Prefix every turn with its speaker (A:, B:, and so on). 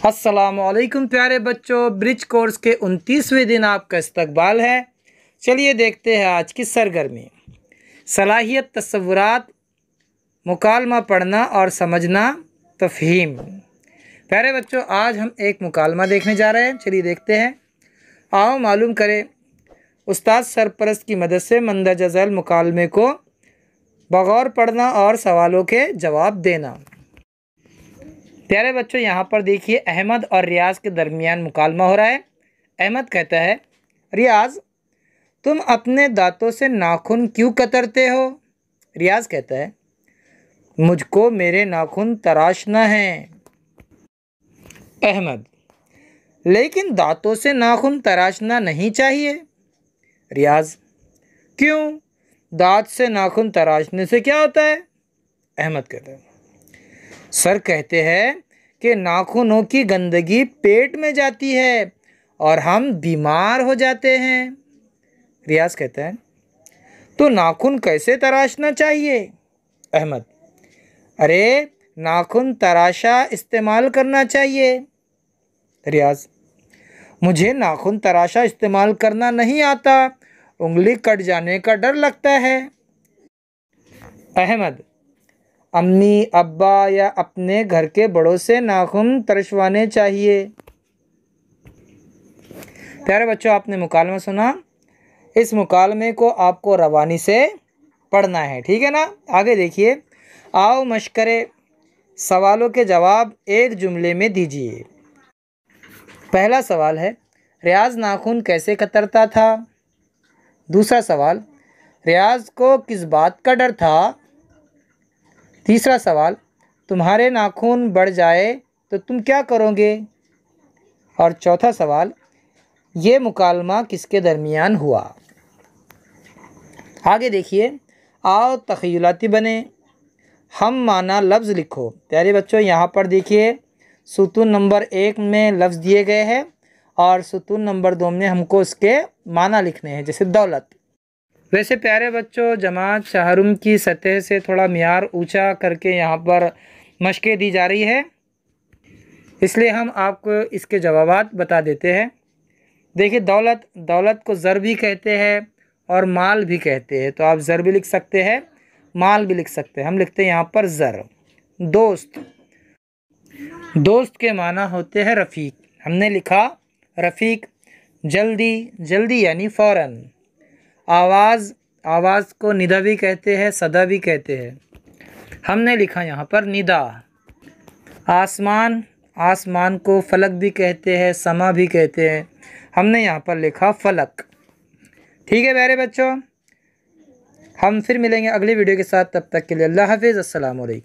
A: अस्सलामुअलैकुम प्यारे बच्चों, ब्रिज कोर्स के 29वें दिन आपका इस्तकबाल है। चलिए देखते हैं आज की सरगर्मी। सलाहियत, तसव्वुरात, मुकालमा पढ़ना और समझना, तफ़हीम। प्यारे बच्चों, आज हम एक मुकालमा देखने जा रहे हैं। चलिए देखते हैं। आओ मालूम करें। उस्ताद सरपरस्त की मदद से मंदरजा झैल मुकालमे को बगौर पढ़ना और सवालों के जवाब देना। प्यारे बच्चों, यहाँ पर देखिए अहमद और रियाज के दरमियान मुकालमा हो रहा है। अहमद कहता है, रियाज तुम अपने दांतों से नाखून क्यों कतरते हो? रियाज कहता है, मुझको मेरे नाखून तराशना है। अहमद, लेकिन दांतों से नाखून तराशना नहीं चाहिए। रियाज, क्यों? दांत से नाखून तराशने से क्या होता है? अहमद कहता है, सर कहते हैं कि नाखूनों की गंदगी पेट में जाती है और हम बीमार हो जाते हैं। रियाज कहता है, तो नाखून कैसे तराशना चाहिए? अहमद, अरे नाखून तराशा इस्तेमाल करना चाहिए। रियाज, मुझे नाखून तराशा इस्तेमाल करना नहीं आता, उंगली कट जाने का डर लगता है। अहमद, अम्मी, अब्बा या अपने घर के बड़ों से नाखून तरशवाने चाहिए। प्यारे बच्चों, आपने मुकालमा सुना। इस मुकालमे को आपको रवानी से पढ़ना है, ठीक है ना? आगे देखिए। आओ मशकरे, सवालों के जवाब एक जुमले में दीजिए। पहला सवाल है, रियाज नाखून कैसे कतरता था? दूसरा सवाल, रियाज को किस बात का डर था? तीसरा सवाल, तुम्हारे नाखून बढ़ जाए तो तुम क्या करोगे? और चौथा सवाल, ये मुकालमा किसके दरमियान हुआ? आगे देखिए। आओ तख़य्युलाती बने, हम माना लफ्ज़ लिखो। प्यारे बच्चों, यहाँ पर देखिए सुतून नंबर 1 में लफ्ज़ दिए गए हैं और सुतून नंबर 2 में हमको इसके माना लिखने हैं, जैसे दौलत। वैसे प्यारे बच्चों, जमात शहरुम की सतह से थोड़ा मियार ऊंचा करके यहाँ पर मशक़ें दी जा रही है, इसलिए हम आपको इसके जवाबात बता देते हैं। देखिए, दौलत को ज़र भी कहते हैं और माल भी कहते हैं, तो आप ज़र भी लिख सकते हैं, माल भी लिख सकते हैं। हम लिखते हैं यहाँ पर ज़र। दोस्त के माना होते हैं रफ़ीक, हमने लिखा रफ़ीक। जल्दी यानी फ़ौरन। आवाज़ को निदा भी कहते हैं, सदा भी कहते हैं, हमने लिखा यहाँ पर निदा। आसमान को फलक भी कहते हैं, समा भी कहते हैं, हमने यहाँ पर लिखा फलक। ठीक है प्यारे बच्चों, हम फिर मिलेंगे अगली वीडियो के साथ। तब तक के लिए अल्लाह हाफिज़। अस्सलाम वालेकुम।